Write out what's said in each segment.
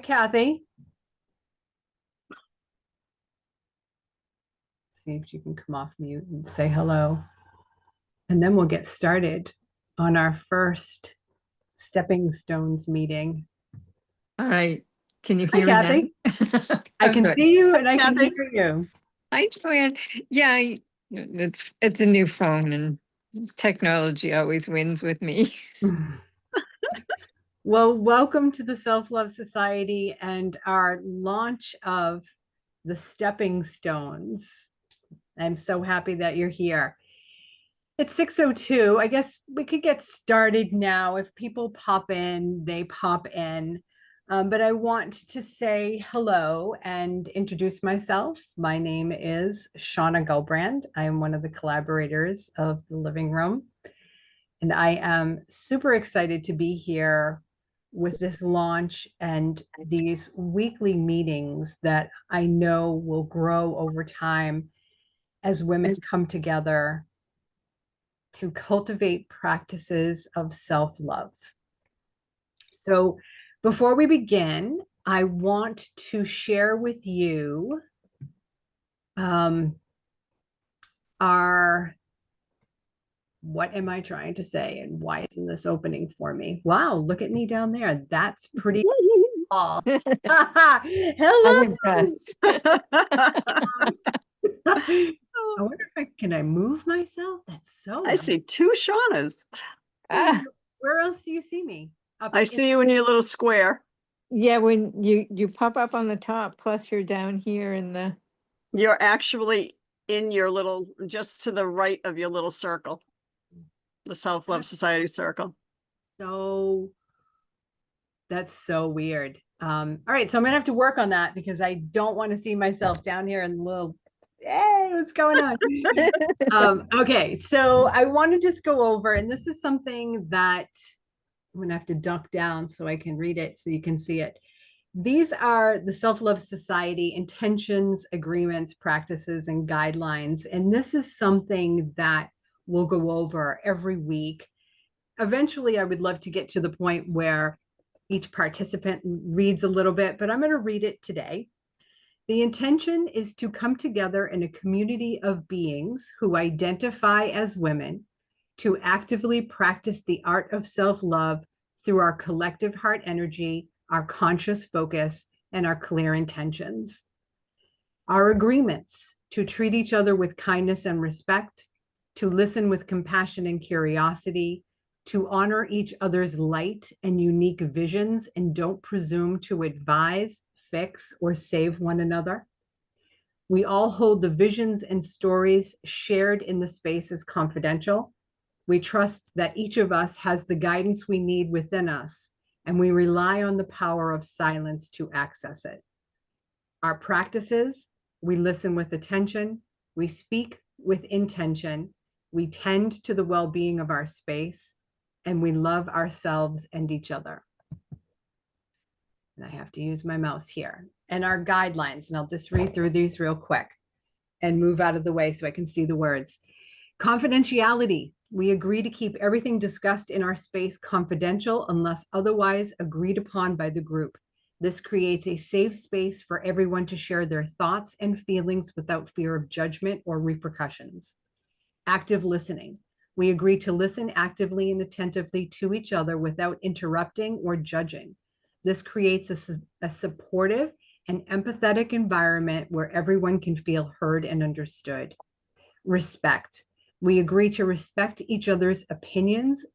Kathy. See if you can come off mute and say hello. And then we'll get started on our first Stepping Stones meeting. All right. Can you Hi, hear me now? Kathy. I can good. see you and I can Kathy? hear you. Hi, Joanne. Yeah, it's a new phone and technology always wins with me. Well, welcome to the Self-Love Society and our launch of the Stepping Stones. I'm so happy that you're here. It's 6:02. I guess we could get started now. If people pop in, they pop in. But I want to say hello and introduce myself. My name is Shauna Gulbrand. I am one of the collaborators of the Living Room. And I am super excited to be here with this launch and these weekly meetings that I know will grow over time as women come together to cultivate practices of self-love. So before we begin, I want to share with you what am I trying to say and why isn't this opening for me? Wow, look at me down there. That's pretty cool. Hello. I'm impressed. I wonder if can I move myself? That's so I see two Shaunas. Where else do you see me? I see you in your little square. Yeah, when you pop up on the top, plus you're down here in the You're actually in your little, just to the right of your little circle, the Self-Love Society circle. So that's so weird. All right, so I'm gonna have to work on that because I don't want to see myself down here in the little, hey, what's going on? Okay, so I want to just go over, and this is something that I'm gonna have to duck down so I can read it so you can see it. These are the Self-Love Society intentions, agreements, practices, and guidelines. And this is something that we'll go over every week. Eventually, I would love to get to the point where each participant reads a little bit, but I'm going to read it today. The intention is to come together in a community of beings who identify as women to actively practice the art of self-love through our collective heart energy, our conscious focus, and our clear intentions. Our agreements to treat each other with kindness and respect, to listen with compassion and curiosity, to honor each other's light and unique visions and don't presume to advise, fix, or save one another. We all hold the visions and stories shared in the space as confidential. We trust that each of us has the guidance we need within us, and we rely on the power of silence to access it. Our practices, we listen with attention, we speak with intention, we tend to the well-being of our space, and we love ourselves and each other. And I have to use my mouse here. And our guidelines, and I'll just read through these real quick and move out of the way so I can see the words. Confidentiality. We agree to keep everything discussed in our space confidential unless otherwise agreed upon by the group. This creates a safe space for everyone to share their thoughts and feelings without fear of judgment or repercussions. Active listening. We agree to listen actively and attentively to each other without interrupting or judging. This creates a supportive and empathetic environment where everyone can feel heard and understood. Respect. We agree to respect each other's opinions,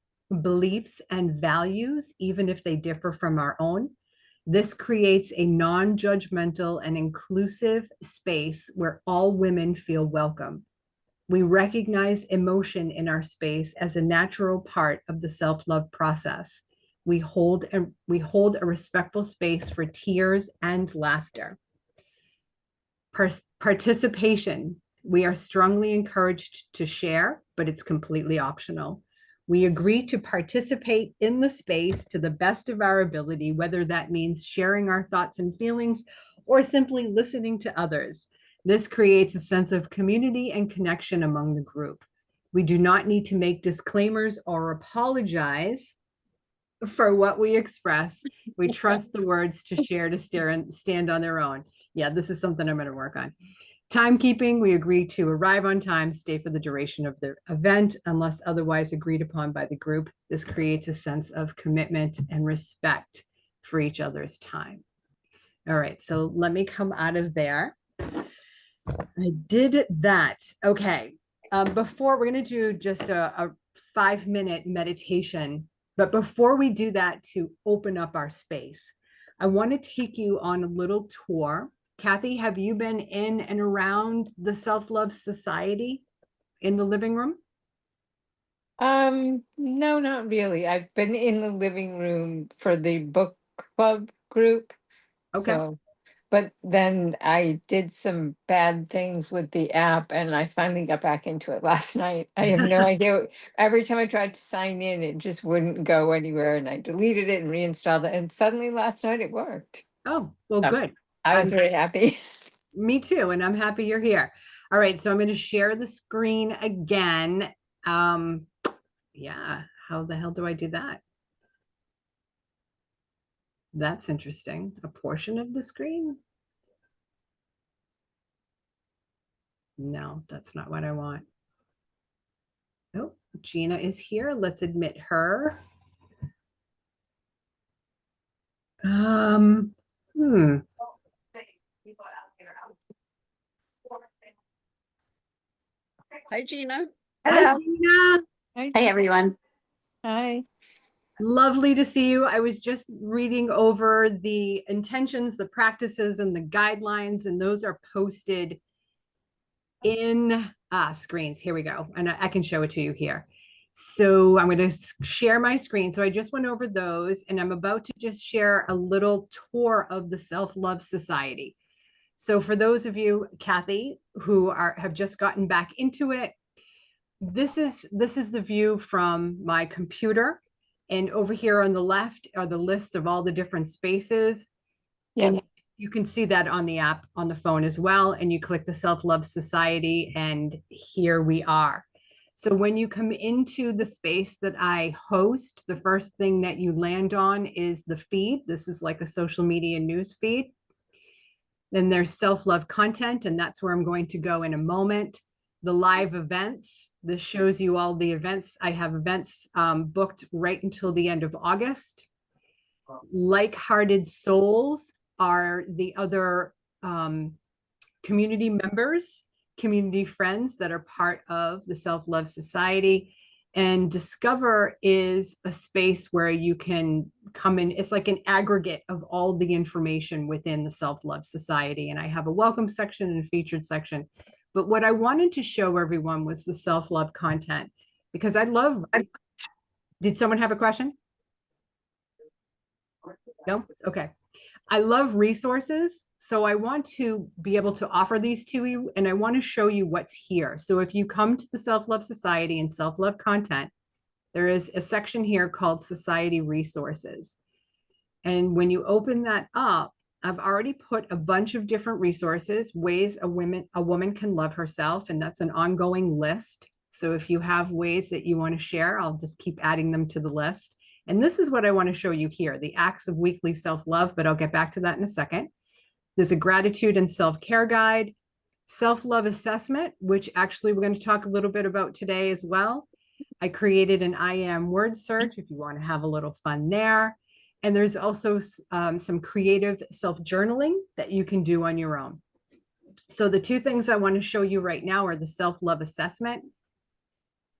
beliefs, and values, even if they differ from our own. This creates a non-judgmental and inclusive space where all women feel welcome. We recognize emotion in our space as a natural part of the self-love process. We hold a respectful space for tears and laughter. Participation. We are strongly encouraged to share, but it's completely optional. We agree to participate in the space to the best of our ability, whether that means sharing our thoughts and feelings or simply listening to others. This creates a sense of community and connection among the group. We do not need to make disclaimers or apologize for what we express. We trust the words to share, to stare and stand on their own. Yeah, this is something I'm going to work on. Timekeeping, we agree to arrive on time, stay for the duration of the event unless otherwise agreed upon by the group. This creates a sense of commitment and respect for each other's time. All right, so let me come out of there. I did that. Okay. Before we're going to do just a 5-minute meditation, but before we do that, to open up our space, I want to take you on a little tour. Kathy, have you been in and around the Self-Love Society in the living room? No, not really. I've been in the living room for the book club group. Okay. So, but then I did some bad things with the app and I finally got back into it last night. I have no idea. Every time I tried to sign in, it just wouldn't go anywhere and I deleted it and reinstalled it. And suddenly last night it worked. Oh, well, So, good. I was very happy. Me too, and I'm happy you're here. All right, so I'm going to share the screen again. Yeah, how the hell do I do that? That's interesting. A portion of the screen? No, that's not what I want. Oh, Gina is here. Let's admit her. Hmm. Hi, Gina. Hi, Hello. Gina. Hi. Hey, everyone. Hi. Lovely to see you. I was just reading over the intentions, the practices, and the guidelines, and those are posted in screens. Here we go. And I can show it to you here. So I'm going to share my screen. So I just went over those, and I'm about to just share a little tour of the Self-Love Society. So for those of you, Kathy, who have just gotten back into it, this is the view from my computer. And over here on the left are the lists of all the different spaces. Yeah. And you can see that on the app on the phone as well. And you click the Self-Love Society, and here we are. So when you come into the space that I host, the first thing that you land on is the feed. This is like a social media news feed. Then there's self-love content, and that's where I'm going to go in a moment. The live events, this shows you all the events. I have events booked right until the end of August. Like-hearted souls are the other community members, community friends that are part of the Self-Love Society. And Discover is a space where you can come in. It's like an aggregate of all the information within the Self-Love Society. And I have a welcome section and a featured section. But what I wanted to show everyone was the self-love content, because did someone have a question? No? Okay. I love resources. So I want to be able to offer these to you, and I want to show you what's here. So if you come to the Self-Love Society and self-love content, there is a section here called Society Resources. And when you open that up, I've already put a bunch of different resources, ways a woman can love herself, and that's an ongoing list. So if you have ways that you want to share, I'll just keep adding them to the list. And this is what I want to show you here, the acts of weekly self-love, but I'll get back to that in a second. There's a gratitude and self-care guide, self-love assessment, which actually we're going to talk a little bit about today as well. I created an I am word search if you want to have a little fun there. And there's also some creative self-journaling that you can do on your own. So the two things I want to show you right now are the self-love assessment.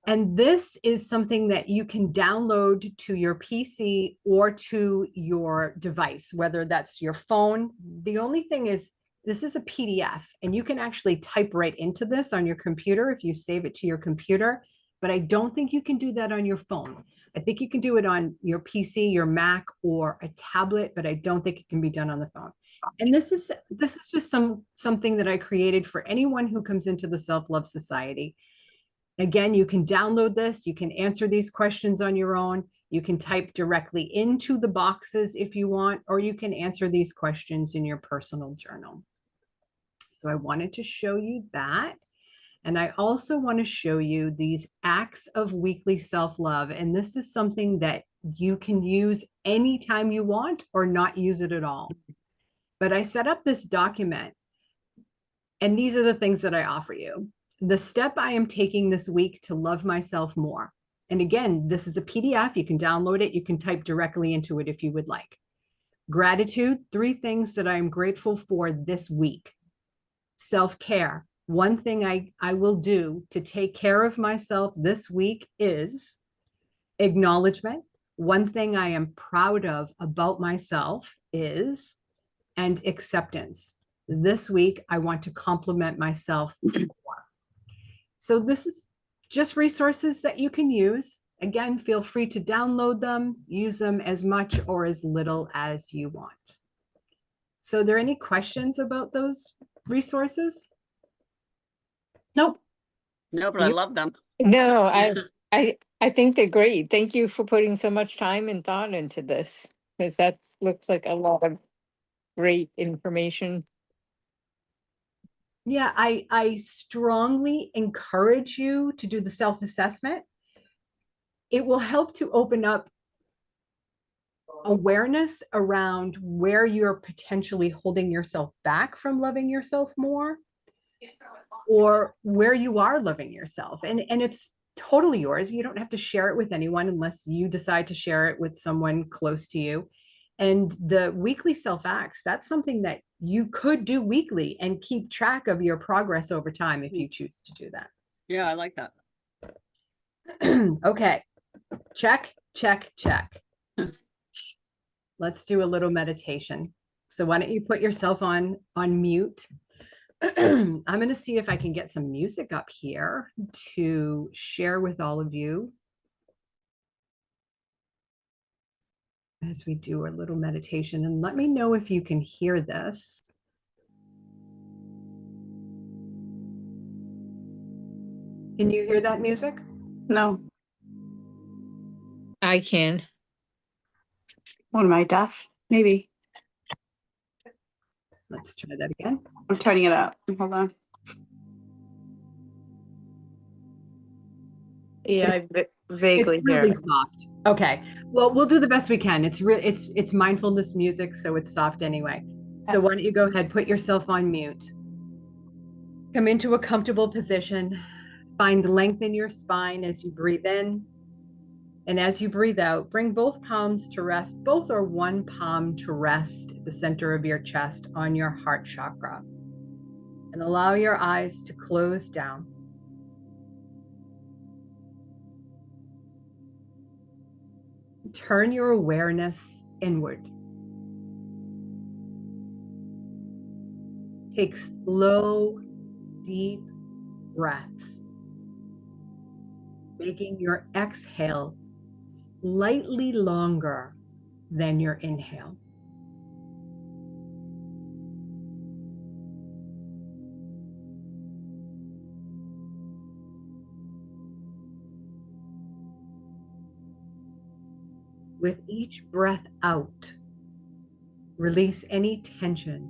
And this is something that you can download to your PC or to your device, whether that's your phone. The only thing is, this is a PDF, and you can actually type right into this on your computer if you save it to your computer. But I don't think you can do that on your phone. I think you can do it on your PC, your Mac, or a tablet, but I don't think it can be done on the phone. And this is just something that I created for anyone who comes into the Self-Love Society. Again, you can download this. You can answer these questions on your own. You can type directly into the boxes if you want, or you can answer these questions in your personal journal. So I wanted to show you that. And I also want to show you these acts of weekly self-love. And this is something that you can use anytime you want or not use it at all. But I set up this document, and these are the things that I offer you. The step I am taking this week to love myself more. And again, this is a PDF. You can download it. You can type directly into it if you would like. Gratitude, 3 things that I'm grateful for this week. Self-care, one thing I will do to take care of myself this week is acknowledgement. One thing I am proud of about myself is, and acceptance. This week, I want to compliment myself more. So this is just resources that you can use. Again, feel free to download them, use them as much or as little as you want. So are there any questions about those resources? Nope. No, but I You- love them. No, I think they're great. Thank you for putting so much time and thought into this, because that looks like a lot of great information. Yeah, I strongly encourage you to do the self-assessment. It will help to open up awareness around where you're potentially holding yourself back from loving yourself more, or where you are loving yourself. And it's totally yours. You don't have to share it with anyone unless you decide to share it with someone close to you. And the weekly self acts, that's something that you could do weekly and keep track of your progress over time if you choose to do that. Yeah, I like that. Okay, check, check, check. Let's do a little meditation. So why don't you put yourself on mute? I'm going to see if I can get some music up here to share with all of you as we do a little meditation. And let me know if you can hear this. Can you hear that music? No. I can. What am I, deaf? Maybe. Let's try that again. I'm turning it up. Hold on. Yeah, I vaguely It's hear really it. soft. Okay. Well, we'll do the best we can. It's mindfulness music, so it's soft anyway. So why don't you go ahead, put yourself on mute. Come into a comfortable position. Find length in your spine as you breathe in. And as you breathe out, bring both palms to rest, both or one palm to rest at the center of your chest on your heart chakra. And allow your eyes to close down. Turn your awareness inward. Take slow, deep breaths, making your exhale slightly longer than your inhale. With each breath out, release any tension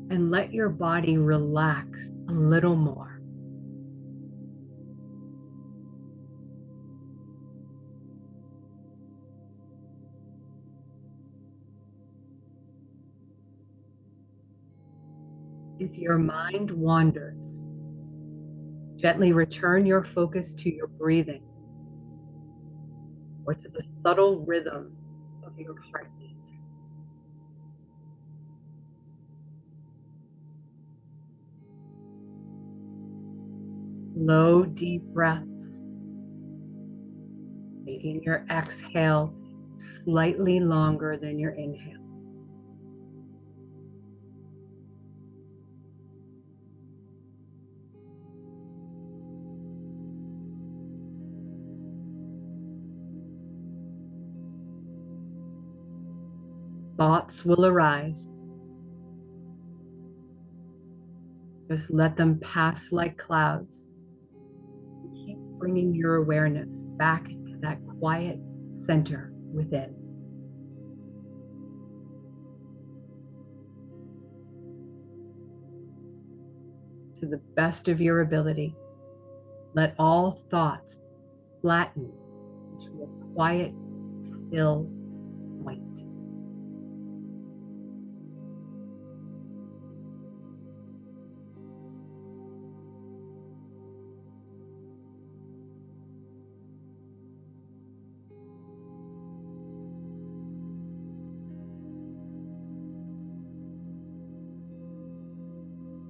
and let your body relax a little more. If your mind wanders, gently return your focus to your breathing or to the subtle rhythm of your heartbeat. Slow, deep breaths, making your exhale slightly longer than your inhale. Thoughts will arise. Just let them pass like clouds. Keep bringing your awareness back to that quiet center within. To the best of your ability, Let all thoughts flatten into a quiet, still point.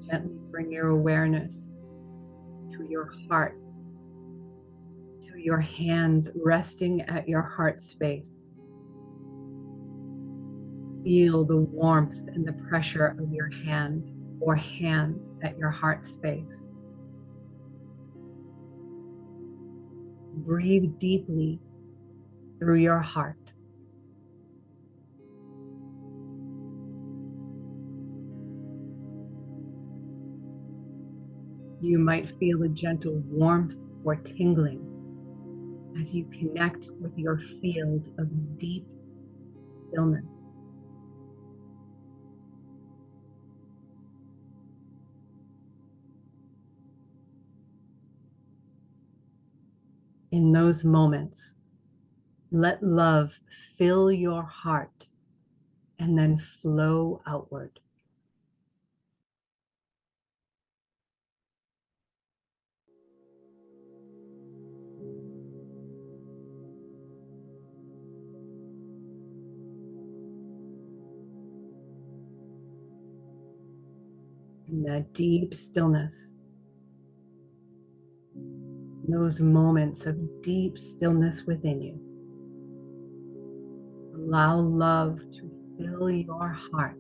Gently bring your awareness to your heart, to your hands resting at your heart space. Feel the warmth and the pressure of your hand or hands at your heart space. Breathe deeply through your heart. You might feel a gentle warmth or tingling as you connect with your field of deep stillness. In those moments, let love fill your heart and then flow outward. In that deep stillness, those moments of deep stillness within you, allow love to fill your heart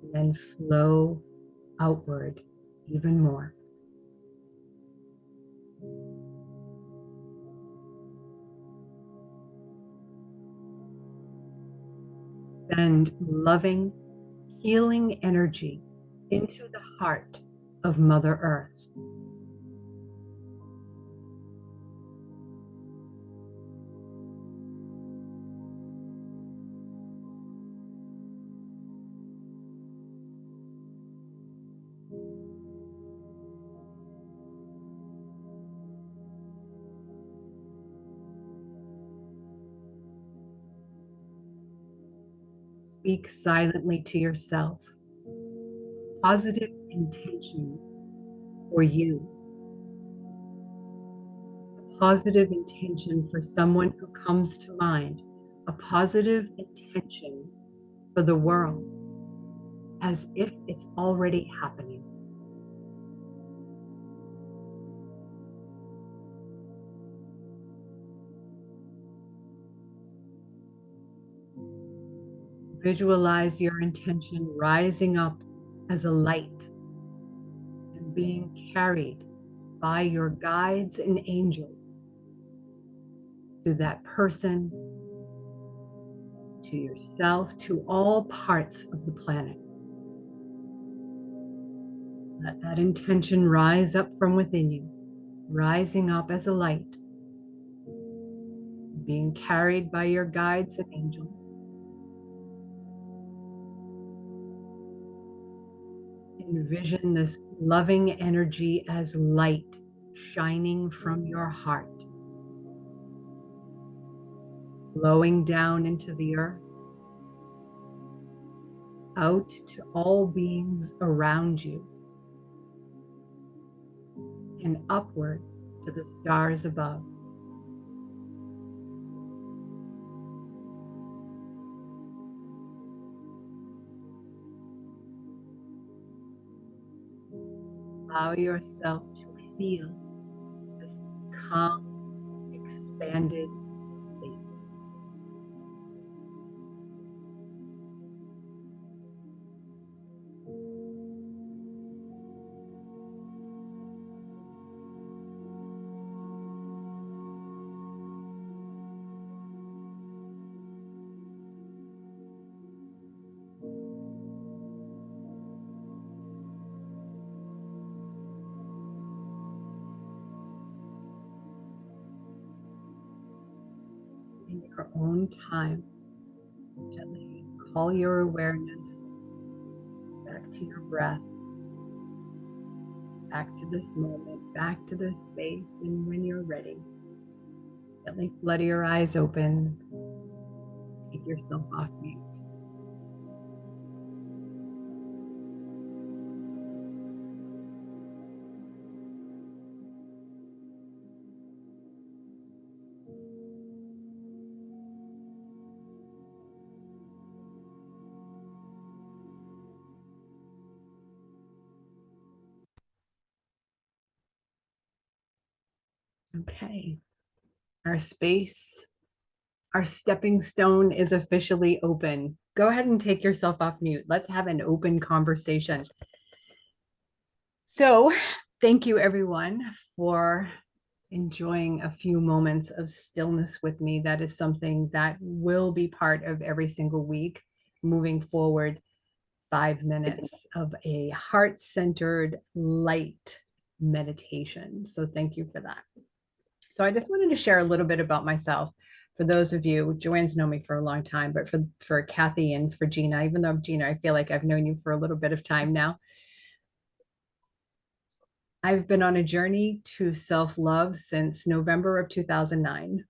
and then flow outward even more. Send loving, healing energy into the heart of Mother Earth. Speak silently to yourself. Positive intention for you. A positive intention for someone who comes to mind. A positive intention for the world, as if it's already happening. Visualize your intention rising up as a light and being carried by your guides and angels to that person, to yourself, to all parts of the planet. Let that intention rise up from within you, rising up as a light, being carried by your guides and angels. Envision this loving energy as light shining from your heart, flowing down into the earth, out to all beings around you, and upward to the stars above. Allow yourself to feel this calm, expanded state. In your own time, gently call your awareness back to your breath, back to this moment. back to this space. And when you're ready, gently flutter your eyes open. Take yourself off mute. Okay. Our space, our stepping stone is officially open. Go ahead and take yourself off mute. Let's have an open conversation. So, thank you everyone for enjoying a few moments of stillness with me. That is something that will be part of every single week moving forward. 5 minutes of a heart-centered light meditation. So thank you for that. So I just wanted to share a little bit about myself. For those of you, Joanne's known me for a long time, but for Kathy and for Gina, even though Gina, I feel like I've known you for a little bit of time now. I've been on a journey to self-love since November of 2009.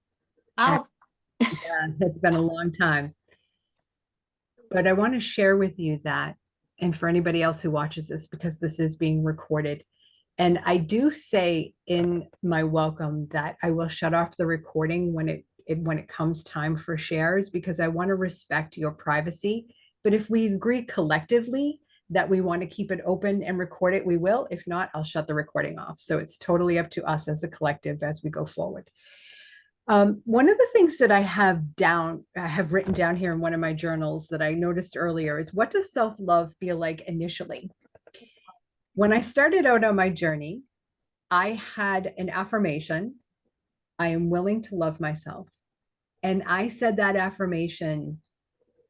Oh, Yeah, it's been a long time. But I want to share with you that, and for anybody else who watches this, because this is being recorded, and I do say in my welcome that I will shut off the recording when it comes time for shares, because I want to respect your privacy. But if we agree collectively that we want to keep it open and record it, we will. If not, I'll shut the recording off. So it's totally up to us as a collective as we go forward. One of the things that I have written down here in one of my journals that I noticed earlier is, what does self-love feel like initially? When I started out on my journey, I had an affirmation: I am willing to love myself. And I said that affirmation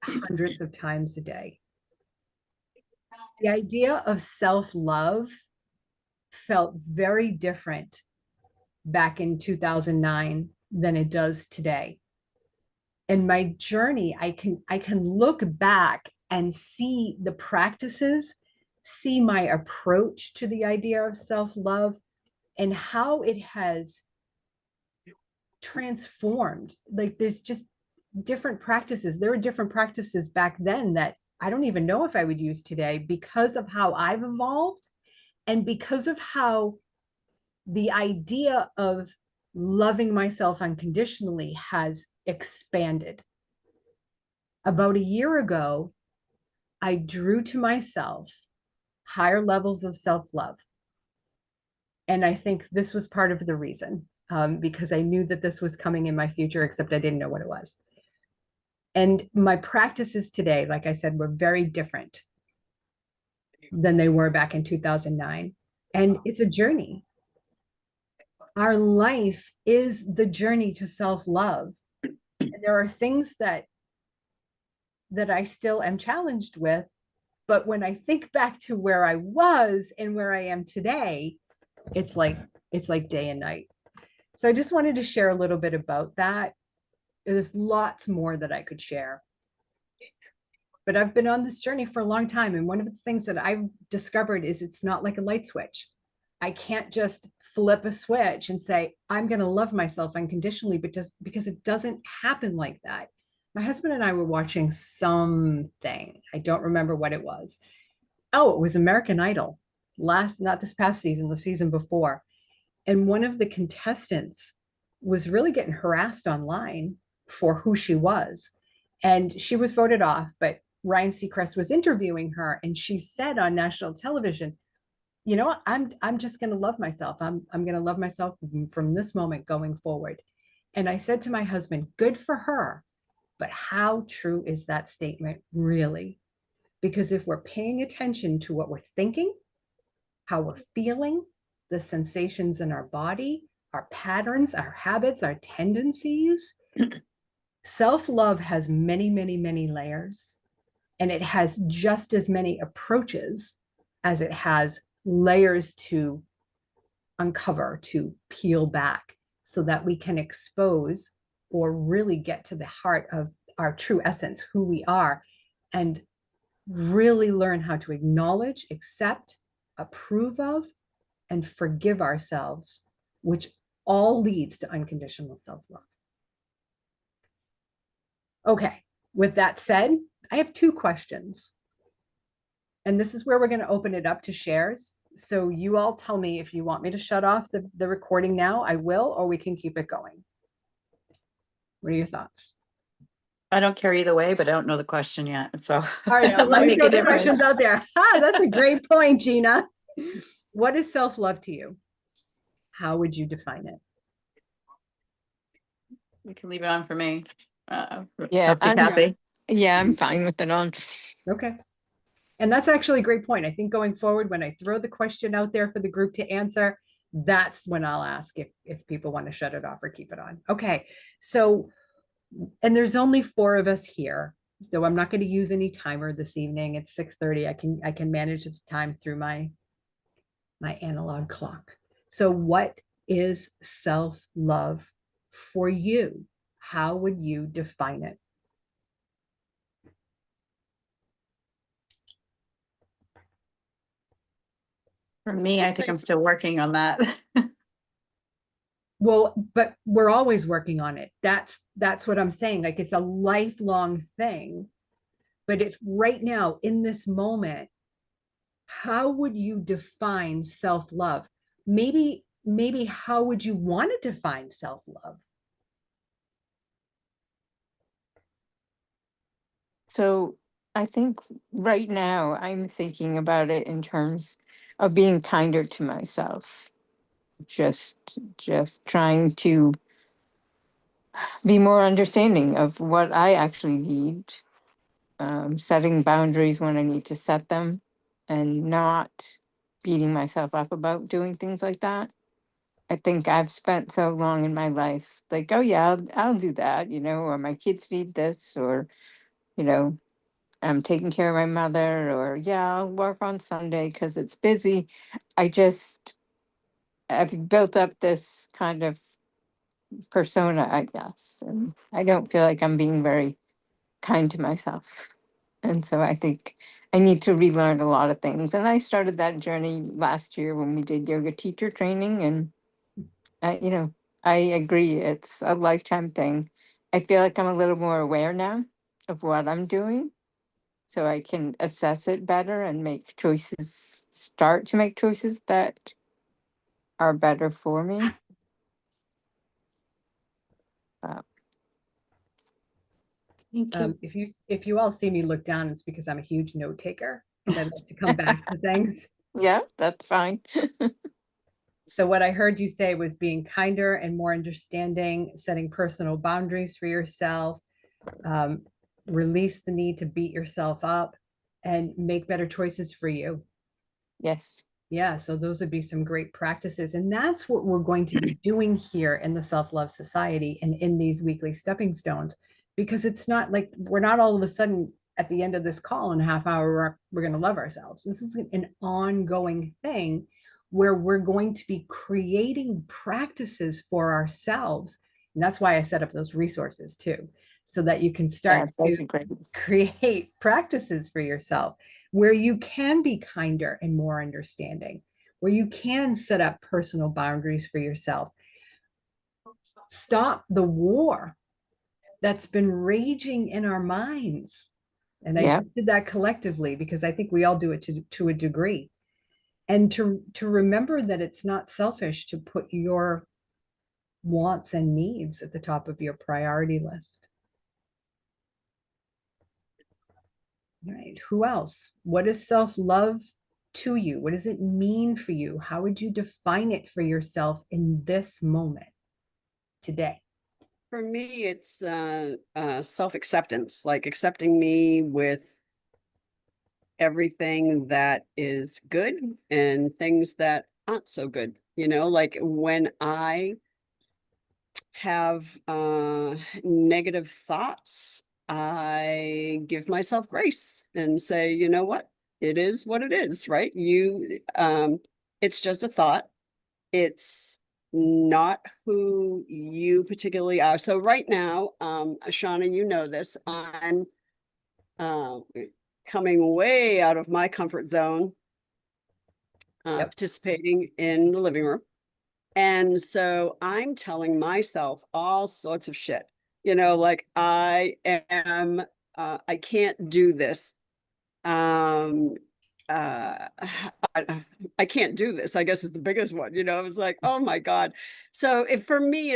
hundreds of times a day. The idea of self-love felt very different back in 2009 than it does today. In my journey, I can look back and see the practices, see my approach to the idea of self-love and how it has transformed. Like, there's just different practices. There were different practices back then that I don't even know if I would use today, because of how I've evolved and because of how the idea of loving myself unconditionally has expanded. About a year ago, I drew to myself higher levels of self-love. And I think this was part of the reason, because I knew that this was coming in my future, except I didn't know what it was. And my practices today, like I said, were very different than they were back in 2009. And it's a journey. Our life is the journey to self-love. And there are things that I still am challenged with, but when I think back to where I was and where I am today, it's like day and night. So I just wanted to share a little bit about that. There's lots more that I could share, but I've been on this journey for a long time. And one of the things that I've discovered is it's not like a light switch. I can't just flip a switch and say, I'm going to love myself unconditionally, but because it doesn't happen like that. My husband and I were watching something. I don't remember what it was. Oh, it was American Idol. Not this past season, the season before. And one of the contestants was really getting harassed online for who she was. And she was voted off, but Ryan Seacrest was interviewing her, and she said on national television, you know what, I'm just going to love myself. I'm going to love myself from this moment going forward. And I said to my husband, good for her. But how true is that statement really? Because if we're paying attention to what we're thinking, how we're feeling, the sensations in our body, our patterns, our habits, our tendencies, self-love has many, many, many layers. And it has just as many approaches as it has layers to uncover, to peel back, so that we can expose or really get to the heart of our true essence, who we are, and really learn how to acknowledge, accept, approve of, and forgive ourselves, which all leads to unconditional self-love. Okay, with that said, I have 2 questions. And this is where we're going to open it up to shares. So you all tell me if you want me to shut off the recording now, I will, or we can keep it going. What are your thoughts? I don't care either way, but I don't know the question yet, so. All right, so it let might me make throw a the questions difference. out there. That's a great point, Gina. What is self-love to you? How would you define it? We can leave it on for me. Yeah, Up to I'm- Kathy. Yeah, I'm fine with it on. Okay. And that's actually a great point. I think going forward, when I throw the question out there for the group to answer, that's when I'll ask if people want to shut it off or keep it on. Okay. So, and there's only 4 of us here. So I'm not going to use any timer this evening. It's 6:30. I can manage the time through my analog clock. So what is self-love for you? How would you define it? For me, I think I'm still working on that. Well, but we're always working on it. That's what I'm saying. Like, it's a lifelong thing. But if right now in this moment, how would you define self-love? Maybe how would you want to define self-love? So I think right now I'm thinking about it in terms of being kinder to myself. Just trying to be more understanding of what I actually need, setting boundaries when I need to set them, and not beating myself up about doing things like that. I think I've spent so long in my life, like, oh yeah, I'll do that, or my kids need this, or, you know, I'm taking care of my mother, or yeah, I'll work on Sunday because it's busy. I've built up this kind of persona, I guess, and I don't feel like I'm being very kind to myself. And so I think I need to relearn a lot of things. And I started that journey last year when we did yoga teacher training. And, I agree, it's a lifetime thing. I feel like I'm a little more aware now of what I'm doing, so I can assess it better and start to make choices that are better for me. Thank you. If you all see me look down, it's because I'm a huge note taker and I like to come back to things. Yeah, that's fine. So what I heard you say was being kinder and more understanding, setting personal boundaries for yourself, release the need to beat yourself up, and make better choices for you. Yes. Yeah, so those would be some great practices. And that's what we're going to be doing here in the Self-Love Society and in these weekly stepping stones, because it's not like we're not all of a sudden at the end of this call in a half hour, we're going to love ourselves. This is an ongoing thing where we're going to be creating practices for ourselves. And that's why I set up those resources too, so that you can start That's to great. create practices for yourself where you can be kinder and more understanding, where you can set up personal boundaries for yourself. Stop the war that's been raging in our minds. And I just did that collectively because I think we all do it to a degree. And to remember that it's not selfish to put your wants and needs at the top of your priority list. All right, who else? What is self-love to you? What does it mean for you? How would you define it for yourself in this moment today? For me, it's self-acceptance, like accepting me with everything that is good and things that aren't so good. Like when I have negative thoughts, I give myself grace and say, you know what? It is what it is, right? It's just a thought. It's not who you particularly are. So right now, Shauna, you know this, I'm coming way out of my comfort zone. Yep. participating in the living room. And so I'm telling myself all sorts of shit, like I can't do this. Um, uh, I can't do this, I guess is the biggest one, it's like, oh my God. So if for me,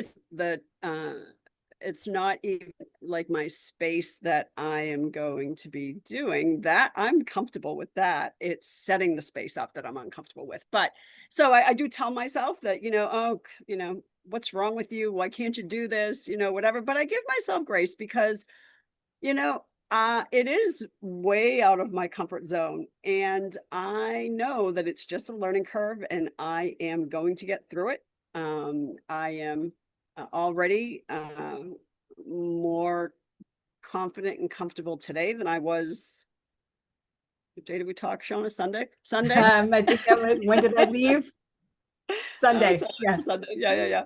it's not even like my space that I am going to be doing that. I'm comfortable with that. It's setting the space up that I'm uncomfortable with. But so I do tell myself that, what's wrong with you? Why can't you do this? Whatever. But I give myself grace because, it is way out of my comfort zone. And I know that it's just a learning curve and I am going to get through it. I am already more confident and comfortable today than I was. What day did we talk, Shona? Sunday? I think that was, when did I leave? Sunday. Yeah. Sunday. Yeah.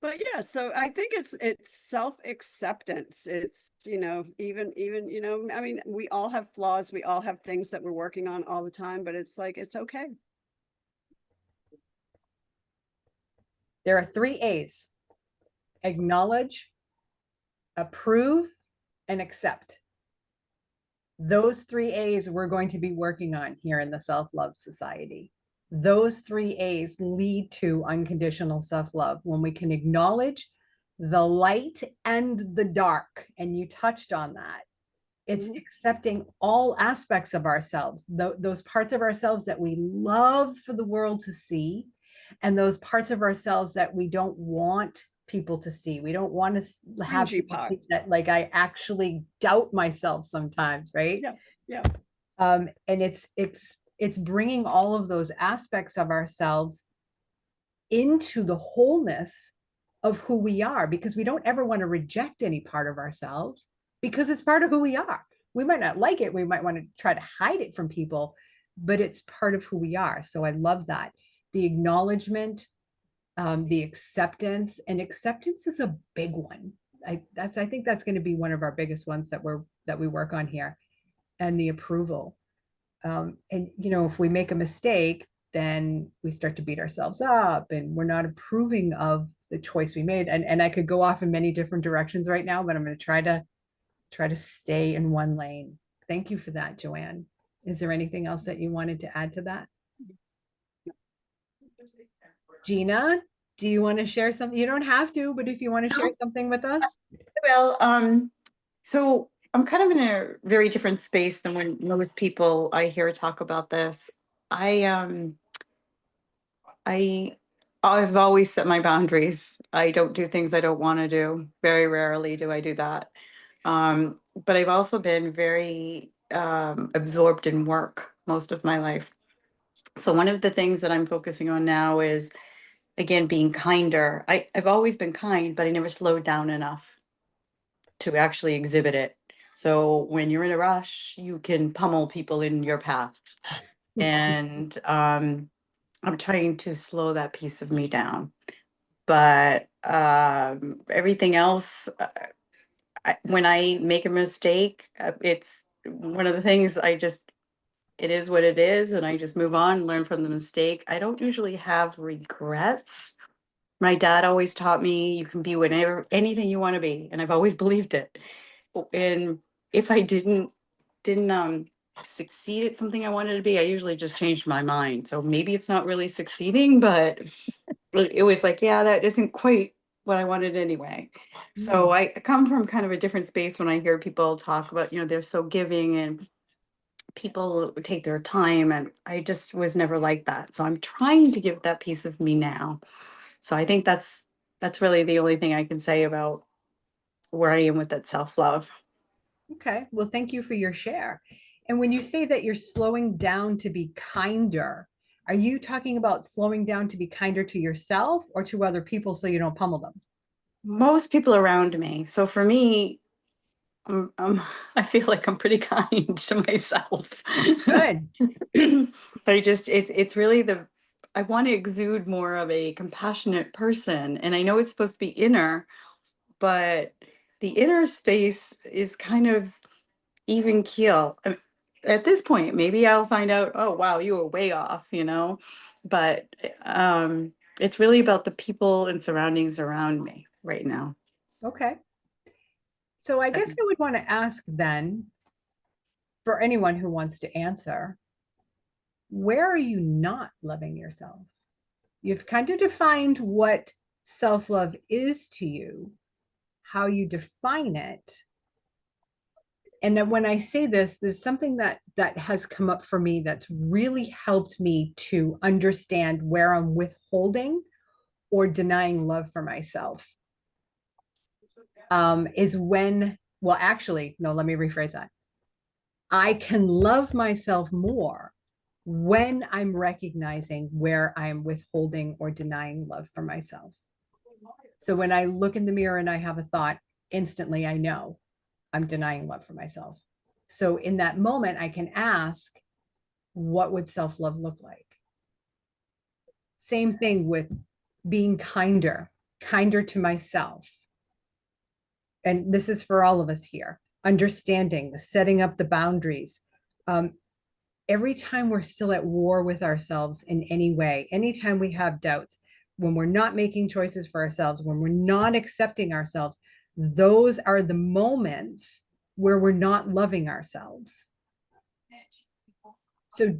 But yeah, so I think it's self-acceptance. It's, even, I mean, we all have flaws. We all have things that we're working on all the time, but it's like, it's okay. There are 3 A's: acknowledge, approve, and accept. Those 3 A's we're going to be working on here in the Self-Love Society. Those 3 A's lead to unconditional self-love when we can acknowledge the light and the dark. And you touched on that. It's accepting all aspects of ourselves, those parts of ourselves that we love for the world to see, and those parts of ourselves that we don't want people to see. We don't want to have Cringy people part. see that, like, I actually doubt myself sometimes, right? Yeah. And it's bringing all of those aspects of ourselves into the wholeness of who we are, because we don't ever want to reject any part of ourselves, because it's part of who we are. We might not like it. We might want to try to hide it from people, but it's part of who we are. So I love that. The acknowledgement, the acceptance, and acceptance is a big one. I think that's going to be one of our biggest ones that we work on here, and the approval. And if we make a mistake, then we start to beat ourselves up, and we're not approving of the choice we made. And I could go off in many different directions right now, but I'm going to try to stay in one lane. Thank you for that, Joanne. Is there anything else that you wanted to add to that? Gina, do you want to share something? You don't have to, but if you want to share something with us. Well, so I'm kind of in a very different space than when most people I hear talk about this. I've always set my boundaries. I don't do things I don't want to do. Very rarely do I do that. But I've also been very absorbed in work most of my life. So one of the things that I'm focusing on now is, again, being kinder. I've always been kind, but I never slowed down enough to actually exhibit it. So when you're in a rush, you can pummel people in your path. And I'm trying to slow that piece of me down. But everything else, when I make a mistake, it's one of the things it is what it is. And I just move on and learn from the mistake. I don't usually have regrets. My dad always taught me you can be anything you want to be. And I've always believed it. And if I didn't succeed at something I wanted to be, I usually just changed my mind. So maybe it's not really succeeding, but it was like, yeah, that isn't quite what I wanted anyway. So I come from kind of a different space when I hear people talk about, they're so giving and people take their time, and I just was never like that. So I'm trying to give that piece of me now. So I think that's really the only thing I can say about where I am with that self-love. Okay, well, thank you for your share. And when you say that you're slowing down to be kinder, are you talking about slowing down to be kinder to yourself or to other people so you don't pummel them? Most people around me. So for me, I feel like I'm pretty kind to myself. Good. It's really I want to exude more of a compassionate person. And I know it's supposed to be inner, but the inner space is kind of even keel. at this point, maybe I'll find out, oh, wow, you were way off, you know? But it's really about the people and surroundings around me right now. Okay. So I guess I would want to ask then, for anyone who wants to answer, where are you not loving yourself? You've kind of defined what self-love is to you, how you define it. And then when I say this, there's something that has come up for me that's really helped me to understand where I'm withholding or denying love for myself. Is when, well, actually, no, let me rephrase that. I can love myself more when I'm recognizing where I'm withholding or denying love for myself. So when I look in the mirror and I have a thought, instantly I know I'm denying love for myself. So in that moment, I can ask, what would self-love look like? Same thing with being kinder to myself. And this is for all of us here, understanding the setting up the boundaries. Every time we're still at war with ourselves in any way, anytime we have doubts, when we're not making choices for ourselves, when we're not accepting ourselves, those are the moments where we're not loving ourselves. So,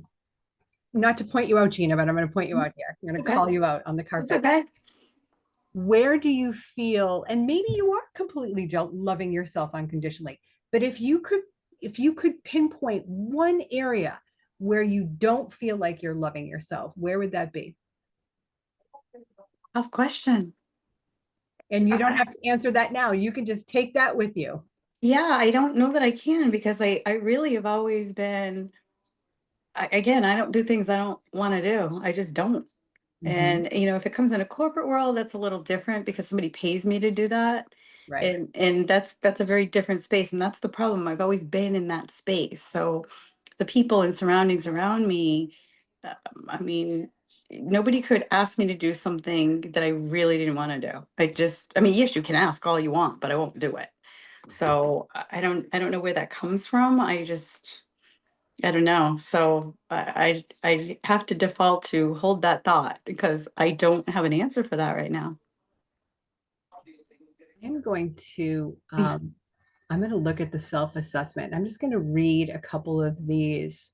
not to point you out, Gina, but I'm going to point you out here. I'm going to call you out on the It's carpet. okay. Where do you feel, and maybe you are completely loving yourself unconditionally, but if you could pinpoint one area where you don't feel like you're loving yourself, where would that be? Tough question. And you don't have to answer that now. You can just take that with you. Yeah, I don't know that I can because I really have always been, again, I don't do things I don't want to do. I just don't. And you know, if it comes in a corporate world, that's a little different because somebody pays me to do that. Right. And that's a very different space. And that's the problem. I've always been in that space. So the people and surroundings around me, I mean, nobody could ask me to do something that I really didn't want to do. I mean, yes, you can ask all you want, but I won't do it. So I don't know where that comes from. I don't know. So I have to default to hold that thought because I don't have an answer for that right now. I'm going to look at the self-assessment. I'm just going to read a couple of these.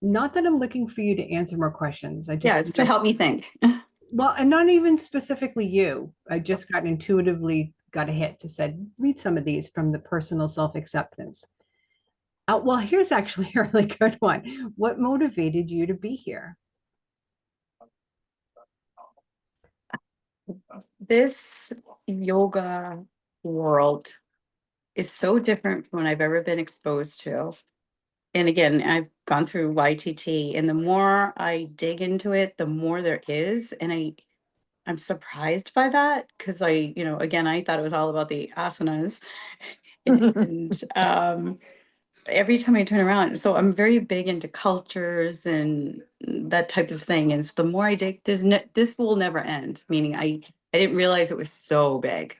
Not that I'm looking for you to answer more questions. I Yeah, just it's to help me think. well, and not even specifically you. I just got intuitively got a hit to said, read some of these from the personal self-acceptance. Well, here's actually a really good one. What motivated you to be here? This yoga world is so different from what I've ever been exposed to. And again, I've gone through YTT, and the more I dig into it, the more there is. And I'm surprised by that because you know, again, I thought it was all about the asanas. And every time I turn around, so I'm very big into cultures and that type of thing. And so the more I dig, this will never end. Meaning, I didn't realize it was so big,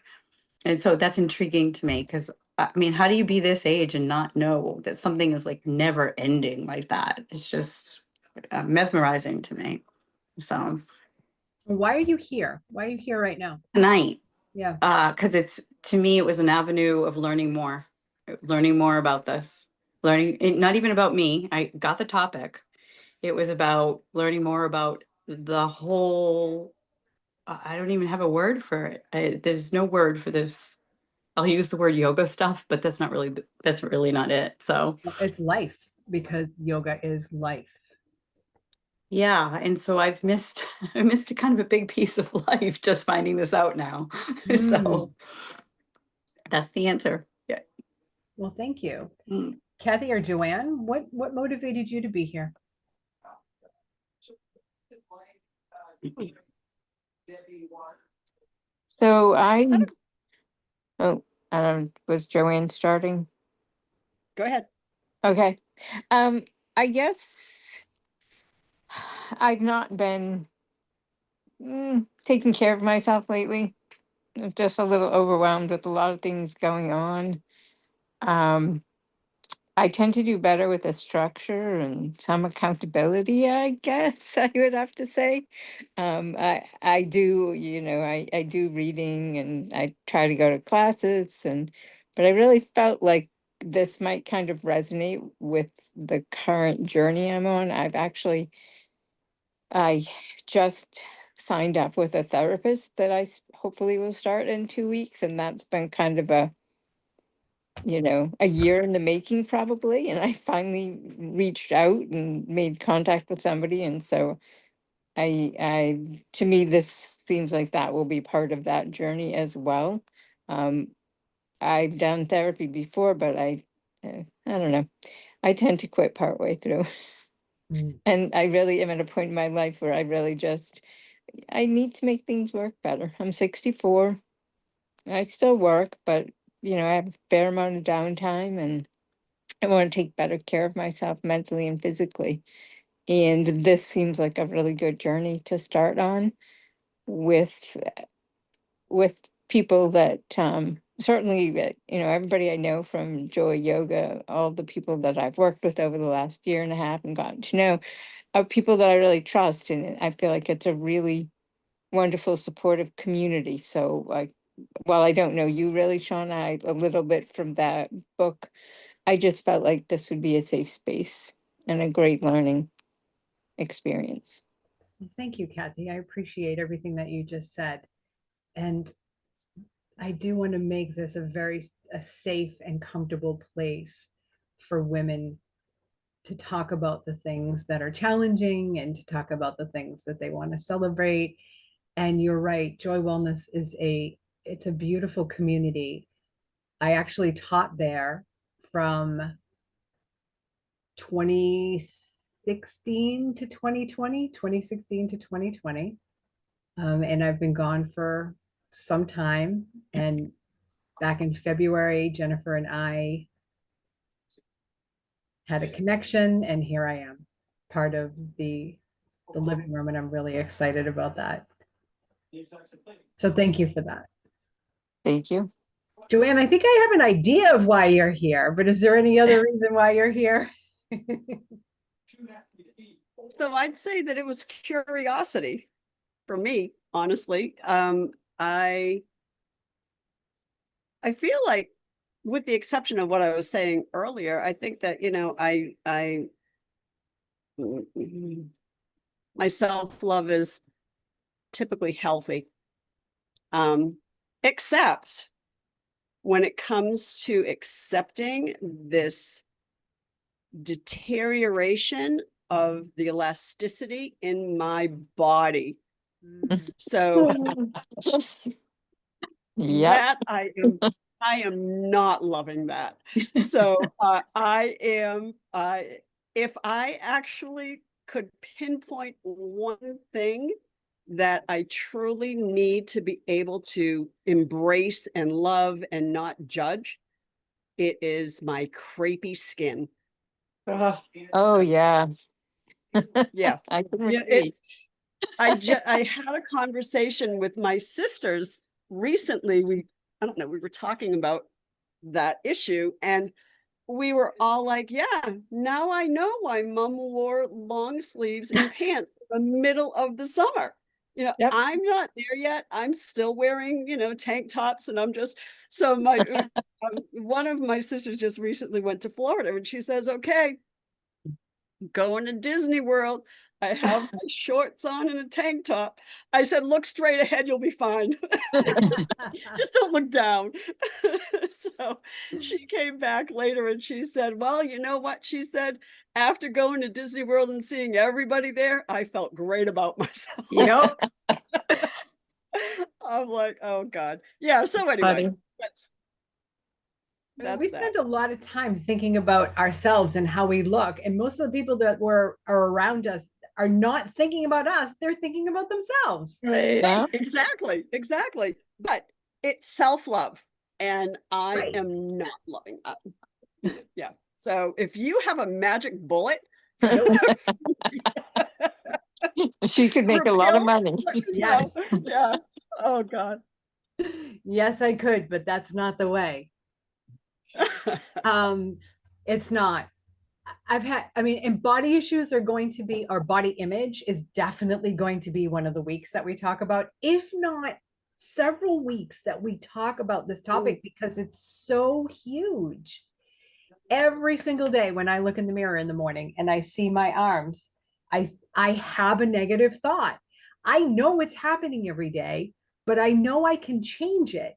and so that's intriguing to me because I mean, how do you be this age and not know that something is like never ending like that? It's just mesmerizing to me. So Why are you here? Why are you here right now? tonight, Yeah. because it's to me, it was an avenue of learning more about this, not even about me. I got the topic. It was about learning more about the whole. I don't even have a word for it. There's no word for this. I'll use the word yoga stuff, but that's really not it. So It's life because yoga is life. yeah, and so I've missed I missed a kind of a big piece of life just finding this out now. So that's the answer. Yeah. Well, thank you. Mm. Kathy or Joanne, what motivated you to be here? So oh, was Joanne starting? Go ahead. Okay. I guess I've not been taking care of myself lately. I'm just a little overwhelmed with a lot of things going on. Um, I tend to do better with a structure and some accountability, I guess I would have to say. I do, I do reading and I try to go to classes but I really felt like this might kind of resonate with the current journey I'm on. I just signed up with a therapist that hopefully will start in 2 weeks, and that's been kind of a year in the making probably. And I finally reached out and made contact with somebody. And so to me, this seems like that will be part of that journey as well. Um, I've done therapy before, but I don't know. I tend to quit partway through. Mm. And I really am at a point in my life where I need to make things work better. I'm 64. I still work, but I have a fair amount of downtime and I want to take better care of myself mentally and physically. And this seems like a really good journey to start on with people that certainly everybody I know from Joy Yoga, all the people that I've worked with over the last year and a half and gotten to know are people that I really trust, and I feel like it's a really wonderful supportive community. So while I don't know you really, Sean, a little bit from that book, I just felt like this would be a safe space and a great learning experience. Thank you, Kathy. I appreciate everything that you just said. And I do want to make this a safe and comfortable place for women to talk about the things that are challenging and to talk about the things that they want to celebrate. And you're right, Joy Wellness it's a beautiful community. I actually taught there from 2016 to 2020, 2016 to 2020. And I've been gone for some time. And back in February, Jennifer and I had a connection, and here I am, part of the living room, and I'm really excited about that. So thank you for that. Thank you. Joanne, I think I have an idea of why you're here, but is there any other reason why you're here? So I'd say that it was curiosity for me, honestly. I feel like, with the exception of what I was saying earlier, I think that, my self-love is typically healthy. Except when it comes to accepting this deterioration of the elasticity in my body. So Yeah. that I am not loving that. So if I actually could pinpoint one thing that I truly need to be able to embrace and love and not judge, it is my crepey skin. Oh yeah. Yeah. I can Yeah, relate. I had a conversation with my sisters recently. I don't know, we were talking about that issue, and we were all like, yeah, now I know why mom wore long sleeves and pants in the middle of the summer. Yep. I'm not there yet. I'm still wearing, tank tops, and so one of my sisters just recently went to Florida, and she says, okay, going to Disney World. I have my shorts on and a tank top. I said, look straight ahead, you'll be fine. Just don't look down. So she came back later and she said, well, you know what? She said, after going to Disney World and seeing everybody there, I felt great about myself. Yep. I'm like, oh God. Yeah. So anyway, Funny. that's We that. spend a lot of time thinking about ourselves and how we look, and most of the people that are around us are not thinking about us, they're thinking about themselves. Right. Yeah. Exactly. But it's self-love, and I Right. am not loving that. Yeah. So if you have a magic bullet, She could make a lot of repeal, money. let me Yes. know. Yeah. Oh God. Yes, I could, but that's not the way. It's not. I mean, and body issues are going to be, or body image is definitely going to be one of the weeks that we talk about, if not several weeks that we talk about this topic because it's so huge. Every single day when I look in the mirror in the morning and I see my arms, I have a negative thought. I know it's happening every day, but I know I can change it.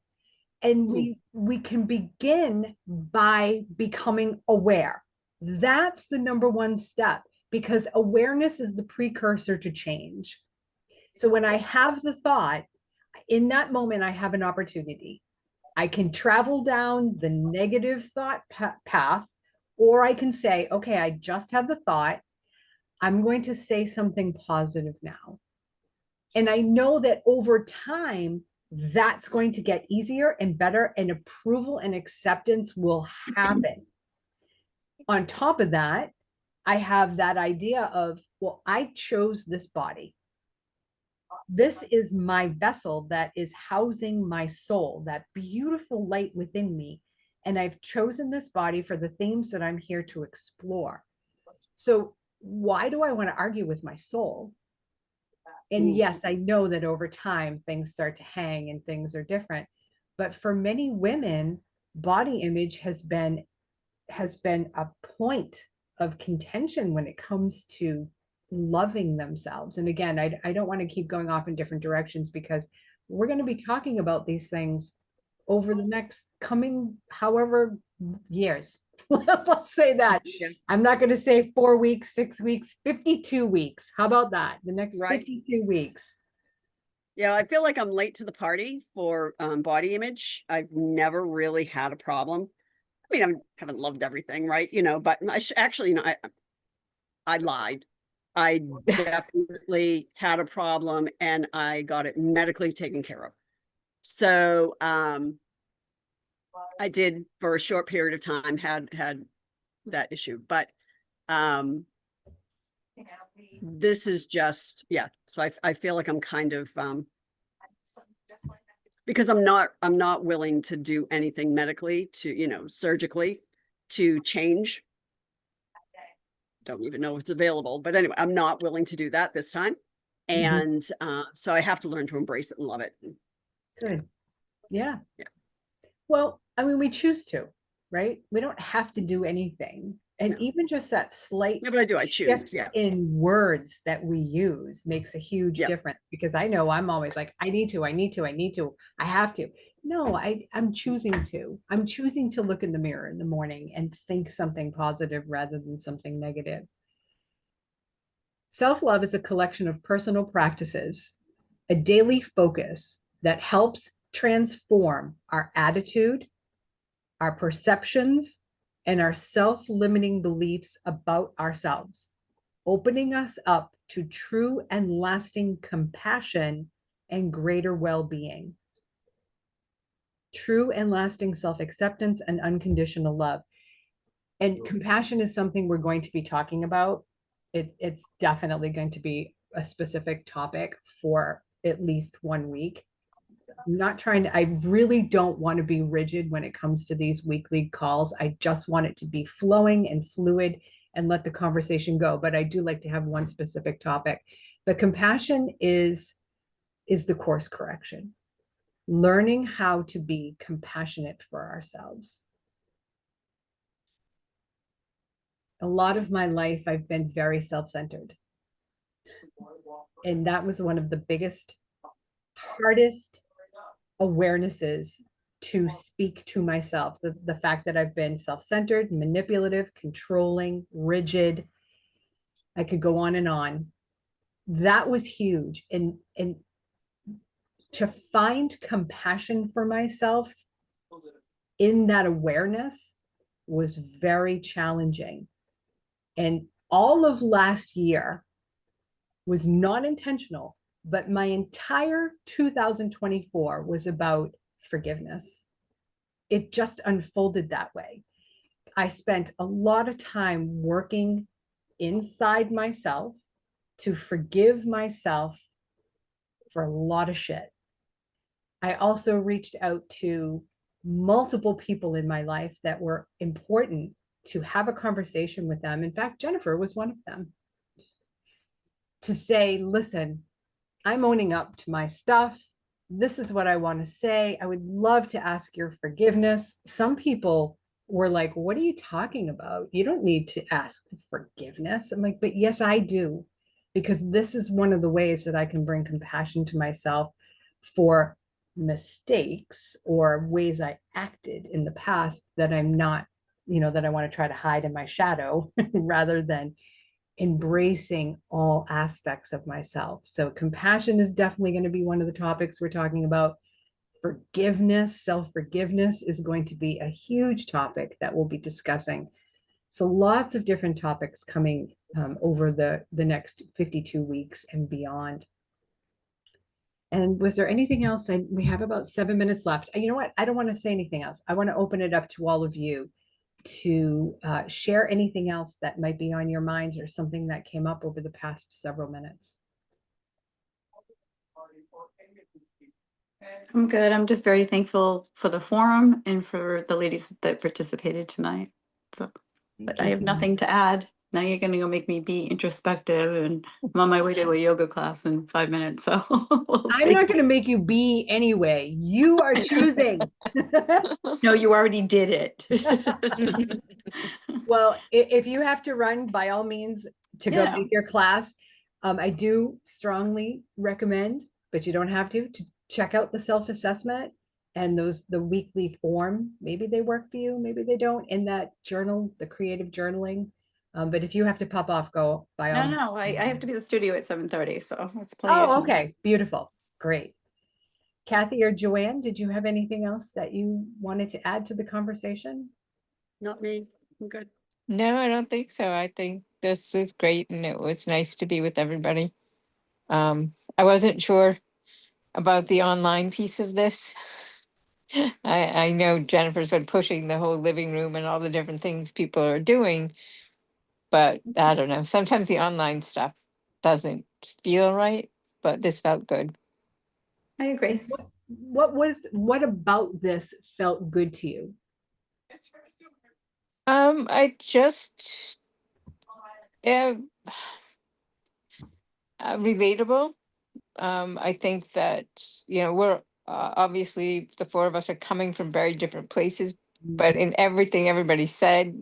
And we can begin by becoming aware. That's the number one step, because awareness is the precursor to change. So when I have the thought, in that moment, I have an opportunity. I can travel down the negative thought path, or I can say, okay, I just had the thought. I'm going to say something positive now. And I know that over time, that's going to get easier and better, and approval and acceptance will happen. On top of that, I have that idea of, well, I chose this body. This is my vessel that is housing my soul, that beautiful light within me. And I've chosen this body for the themes that I'm here to explore. So why do I want to argue with my soul? And yes, I know that over time things start to hang and things are different. But for many women, body image has been a point of contention when it comes to loving themselves. And again, I don't want to keep going off in different directions, because we're going to be talking about these things over the next coming however years. Let's say that. Yeah. I'm not going to say 4 weeks, 6 weeks, 52 weeks. How about that? The next Right. 52 weeks. Yeah, I feel like I'm late to the party for body image. I've never really had a problem. I mean, I haven't loved everything, right? You know, but actually, you know, I lied. I definitely had a problem and I got it medically taken care of. So I did for a short period of time had that issue, but this is just, yeah. So I feel like I'm kind of because I'm not willing to do anything medically to, you know, surgically to change. Don't even know if it's available, but anyway, I'm not willing to do that this time. And so I have to learn to embrace it and love it. Good. Yeah. Yeah. Well, I mean, we choose to, right? We don't have to do anything. And No. even just that slight Yeah, but I do, I choose. shift Yeah. in words that we use makes a huge Yeah. difference, because I know I'm always like, I need to, I have to. No, I'm choosing to. I'm choosing to look in the mirror in the morning and think something positive rather than something negative. Self-love is a collection of personal practices, a daily focus that helps transform our attitude, our perceptions, and our self-limiting beliefs about ourselves, opening us up to true and lasting compassion and greater well-being. True and lasting self-acceptance and unconditional love. And compassion is something we're going to be talking about. It's definitely going to be a specific topic for at least 1 week. I'm not trying to, I really don't want to be rigid when it comes to these weekly calls. I just want it to be flowing and fluid and let the conversation go. But I do like to have one specific topic. But compassion is the course correction. Learning how to be compassionate for ourselves. A lot of my life, I've been very self-centered. And that was one of the biggest, hardest awarenesses to speak to myself. The fact that I've been self-centered, manipulative, controlling, rigid. I could go on and on. That was huge. And to find compassion for myself in that awareness was very challenging. And all of last year was not intentional, but my entire 2024 was about forgiveness. It just unfolded that way. I spent a lot of time working inside myself to forgive myself for a lot of shit. I also reached out to multiple people in my life that were important to have a conversation with them. In fact, Jennifer was one of them. To say, listen, I'm owning up to my stuff. This is what I want to say. I would love to ask your forgiveness. Some people were like, what are you talking about? You don't need to ask for forgiveness. I'm like, but yes, I do. Because this is one of the ways that I can bring compassion to myself for mistakes or ways I acted in the past that I'm not, that I want to try to hide in my shadow rather than embracing all aspects of myself. So compassion is definitely going to be one of the topics we're talking about. Forgiveness, self-forgiveness is going to be a huge topic that we'll be discussing. So lots of different topics coming over the next 52 weeks and beyond. And was there anything else? We have about 7 minutes left. You know what? I don't want to say anything else. I want to open it up to all of you to share anything else that might be on your mind or something that came up over the past several minutes. I'm good. I'm just very thankful for the forum and for the ladies that participated tonight. So, but I have nothing to add. Now you're going to go make me be introspective, and I'm on my way to a yoga class in 5 minutes. So we'll I'm see. not going to make you be anyway. You are choosing. No, you already did it. Well, if you have to run, by all means, to go Yeah. make your class. I do strongly recommend, but you don't have to check out the self-assessment and the weekly form. Maybe they work for you, maybe they don't, in that journal, the creative journaling. But if you have to pop off, go by all means. No, I have to be at the studio at 7:30, so it's plenty of Oh, time. okay, beautiful, great. Kathy or Joanne, did you have anything else that you wanted to add to the conversation? Not me. I'm good. No, I don't think so. I think this was great and it was nice to be with everybody. I wasn't sure about the online piece of this. I know Jennifer's been pushing the whole living room and all the different things people are doing, but I don't know. Sometimes the online stuff doesn't feel right, but this felt good. I agree. What about this felt good to you? I just yeah, relatable. I think that, we're obviously the four of us are coming from very different places, but in everything everybody said,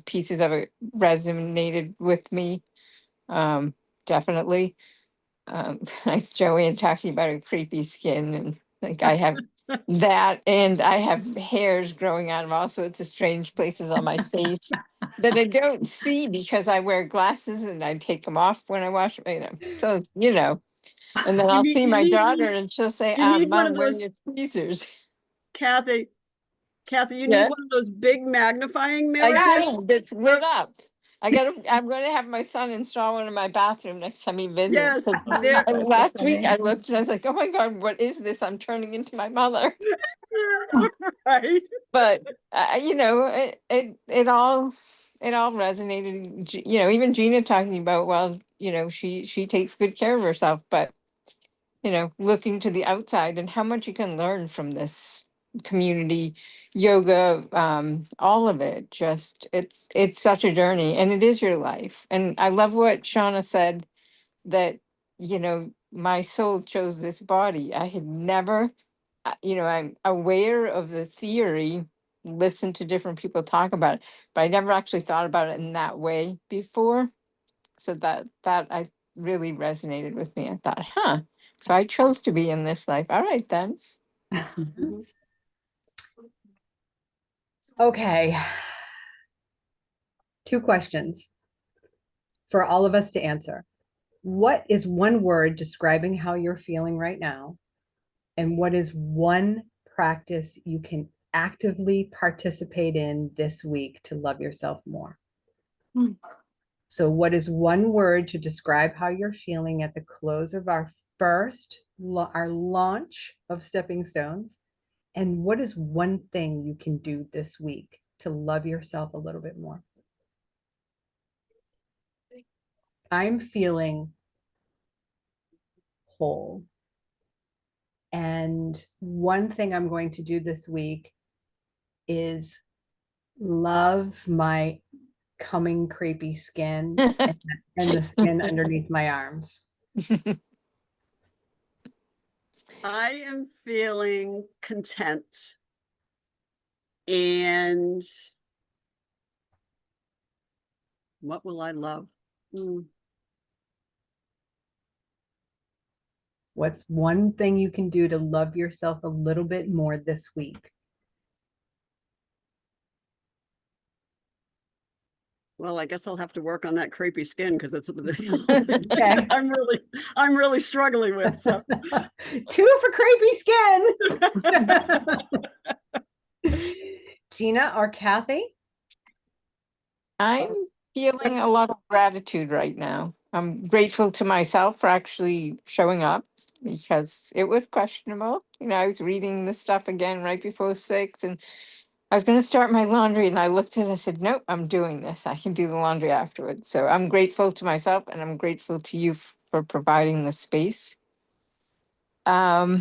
pieces of it resonated with me. Definitely. Like Joanne talking about her creepy skin, and like I have that, and I have hairs growing out of all sorts of strange places on my face that I don't see because I wear glasses and I take them off when I wash, so, and then You I'll need- see you my need- daughter and she'll say, you need one Mom, of where are those- your tweezers? Kathy, you Yeah. need one of those big magnifying mirrors. I do, it's lit up. I'm gonna have my son install one in my bathroom next time he visits. Yes, 'Cause there. That's so last week funny. I looked and I was like, oh my God, what is this? I'm turning into my mother. Right. But it all resonated. Even Gina talking about, well, she takes good care of herself, but looking to the outside and how much you can learn from this community, yoga, all of it. Just it's such a journey, and it is your life. And I love what Shauna said, that my soul chose this body. I had never, I'm aware of the theory, listen to different people talk about it, but I never actually thought about it in that way before. So that I really resonated with me. I thought, so I chose to be in this life. All right then. Mhm. Okay. 2 questions for all of us to answer. What is one word describing how you're feeling right now? And what is one practice you can actively participate in this week to love yourself more? Hmm. So, what is one word to describe how you're feeling at the close of our our launch of Stepping Stones? And what is one thing you can do this week to love yourself a little bit more? I'm feeling whole. And one thing I'm going to do this week is love my coming crepey skin and the skin underneath my arms. I am feeling content. And what will I love? What's one thing you can do to love yourself a little bit more this week? Well, I guess I'll have to work on that crepey skin because it's Okay. I'm really struggling with. So 2 for crepey skin. Gina or Kathy? I'm feeling a lot of gratitude right now. I'm grateful to myself for actually showing up because it was questionable. I was reading the stuff again right before 6 and I was going to start my laundry and I looked at it, I said, nope, I'm doing this. I can do the laundry afterwards. So I'm grateful to myself and I'm grateful to you for providing the space. I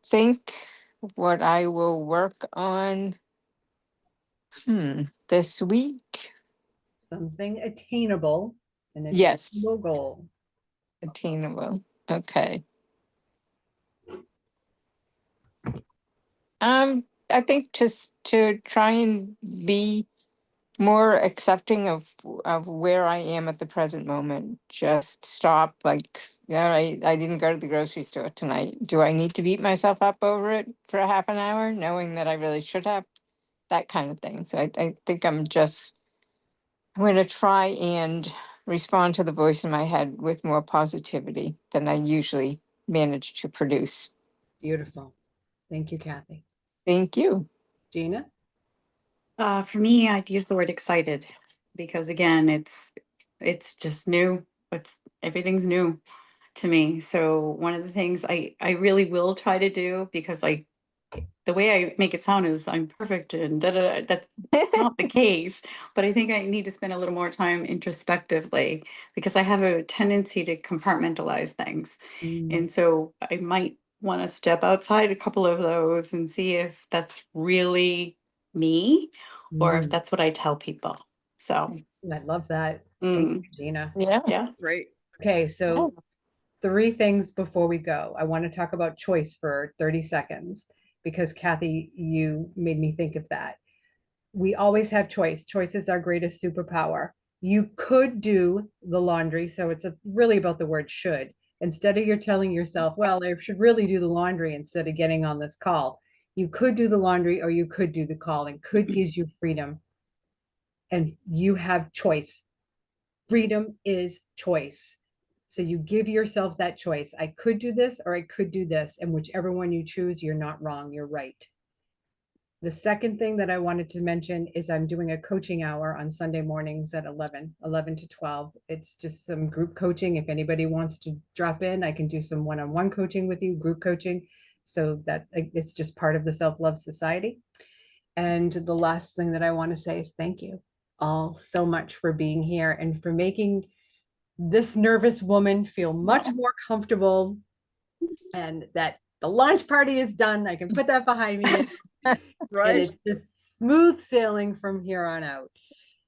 think what I will work on this week. Something attainable, an Yes. attainable goal. Attainable. Okay. I think just to try and be more accepting of where I am at the present moment. Just stop. Like, I didn't go to the grocery store tonight. Do I need to beat myself up over it for a half an hour, knowing that I really should have? That kind of thing. So I think I'm going to try and respond to the voice in my head with more positivity than I usually manage to produce. Beautiful. Thank you, Kathy. Thank you. Gina? For me, I'd use the word excited because again, it's just new. Everything's new to me. So one of the things I really will try to do, because the way I make it sound is I'm perfect and da da da. That's not the case. But I think I need to spend a little more time introspectively because I have a tendency to compartmentalize things. And so I might want to step outside a couple of those and see if that's really me or if that's what I tell people. So I love that. Thank you, mm, Gina. Yeah. yeah. great. Okay, so 3 things before we go. I want to talk about choice for 30 seconds because Kathy, you made me think of that. We always have choice. Choice is our greatest superpower. You could do the laundry. So it's really about the word should. Instead of you're telling yourself, well, I should really do the laundry instead of getting on this call. You could do the laundry or you could do the call, and could gives you freedom. And you have choice. Freedom is choice. So you give yourself that choice. I could do this or I could do this. And whichever one you choose, you're not wrong. You're right. The second thing that I wanted to mention is I'm doing a coaching hour on Sunday mornings at 11 to 12. It's just some group coaching. If anybody wants to drop in, I can do some one-on-one coaching with you, group coaching. So that it's just part of the Self-Love Society. And the last thing that I want to say is thank you all so much for being here and for making this nervous woman feel much more comfortable, and that the launch party is done. I can put that behind me. Right. And it's just smooth sailing from here on out.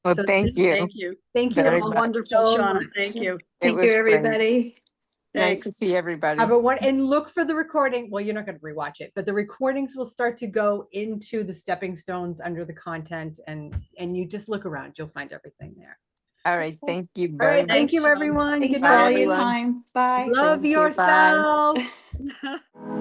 Well, So thank you. Thank you. Thank you Very all much. Wonderful, so Shauna. much. Thank you. It Thank was you, great. everybody. Nice Thanks. to see everybody. Have a one and look for the recording. Well, you're not going to rewatch it, but the recordings will start to go into the stepping stones under the content, and you just look around. You'll find everything there. All right. Thank you All very right. much. Thank you, Shauna. everyone. Thanks Good for all night. your everyone. time. Bye. Love Thank you. Bye. yourself.